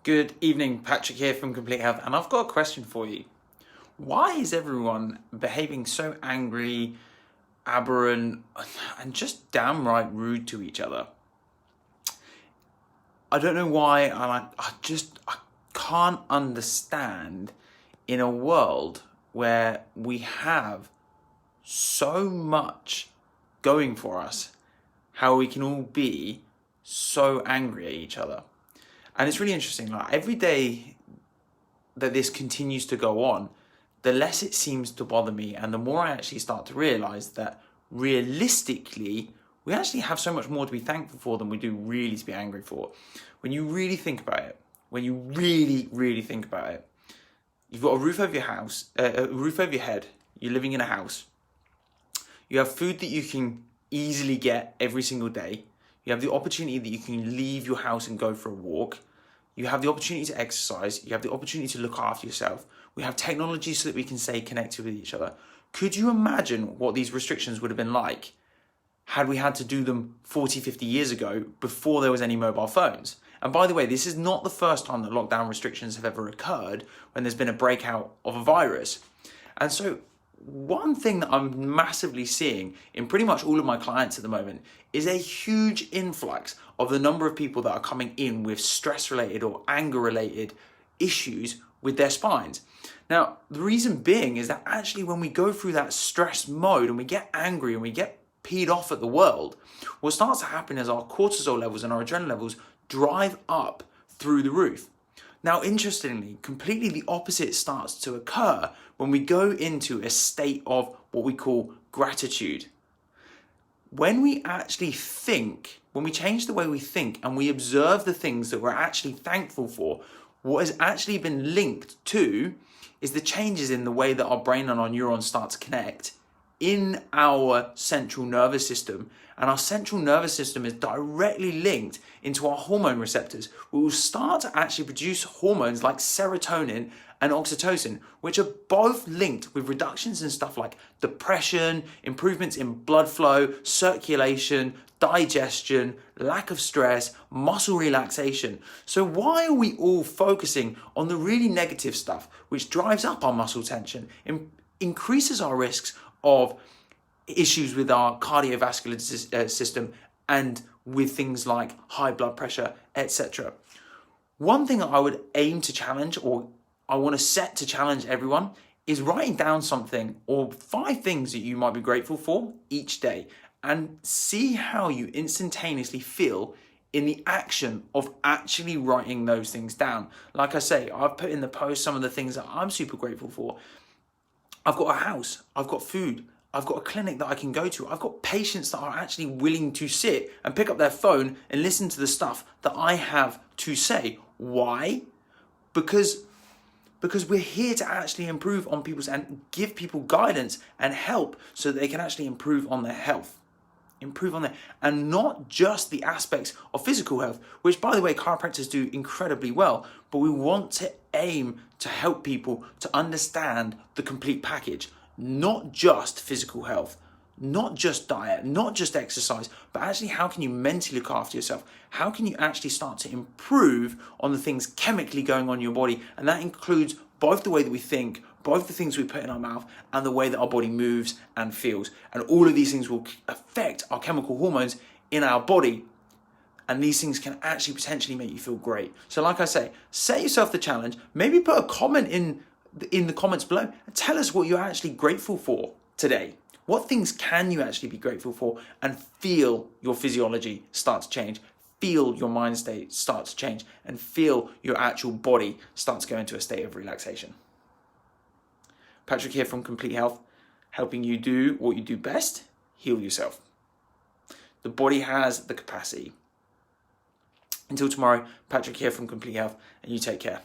Good evening, Patrick here from Complete Health, and I've got a question for you. Why is everyone behaving so angry, aberrant, and just downright rude to each other? I don't know why, and I can't understand in a world where we have so much going for us, how we can all be so angry at each other. And it's really interesting, like every day that this continues to go on, the less it seems to bother me and the more I actually start to realize that realistically, we actually have so much more to be thankful for than we do really to be angry for. When you really think about it, you've got a roof over your house, a roof over your head, you're living in a house, you have food that you can easily get every single day, you have the opportunity that you can leave your house and go for a walk, you have the opportunity to exercise, you have the opportunity to look after yourself, we have technology so that we can stay connected with each other. Could you imagine what these restrictions would have been like had we had to do them 40, 50 years ago before there was any mobile phones? And by the way, this is not the first time that lockdown restrictions have ever occurred when there's been a breakout of a virus. And so one thing that I'm massively seeing in pretty much all of my clients at the moment is a huge influx of the number of people that are coming in with stress-related or anger-related issues with their spines. Now, the reason being is that actually when we go through that stress mode and we get angry and we get peed off at the world, what starts to happen is our cortisol levels and our adrenaline levels drive up through the roof. Now, interestingly, completely the opposite starts to occur when we go into a state of what we call gratitude. When we actually think, when we change the way we think and we observe the things that we're actually thankful for, what has actually been linked to is the changes in the way that our brain and our neurons start to connect in our central nervous system. And our central nervous system is directly linked into our hormone receptors. We will start to actually produce hormones like serotonin and oxytocin, which are both linked with reductions in stuff like depression, improvements in blood flow, circulation, digestion, lack of stress, muscle relaxation. So why are we all focusing on the really negative stuff, which drives up our muscle tension, increases our risks of issues with our cardiovascular system and with things like high blood pressure, etc. One thing that I would aim to challenge, or I want to set to challenge everyone, is writing down something or 5 things that you might be grateful for each day and see how you instantaneously feel in the action of actually writing those things down. Like I say, I've put in the post some of the things that I'm super grateful for. I've got a house, I've got food, I've got a clinic that I can go to. I've got patients that are actually willing to sit and pick up their phone and listen to the stuff that I have to say. Why? Because we're here to actually improve on people's and give people guidance and help so that they can actually improve on their health. And not just the aspects of physical health, which by the way, chiropractors do incredibly well, but we want to aim to help people to understand the complete package, not just physical health, not just diet, not just exercise, but actually how can you mentally look after yourself? How can you actually start to improve on the things chemically going on in your body? And that includes both the way that we think, both the things we put in our mouth, and the way that our body moves and feels. And all of these things will affect our chemical hormones in our body. And these things can actually potentially make you feel great. So like I say, set yourself the challenge, maybe put a comment in the comments below and tell us what you're actually grateful for today. What things can you actually be grateful for, and feel your physiology start to change, feel your mind state start to change, and feel your actual body start to go into a state of relaxation. Patrick here from Complete Health, helping you do what you do best, heal yourself. The body has the capacity. Until tomorrow, Patrick here from Complete Health, and you take care.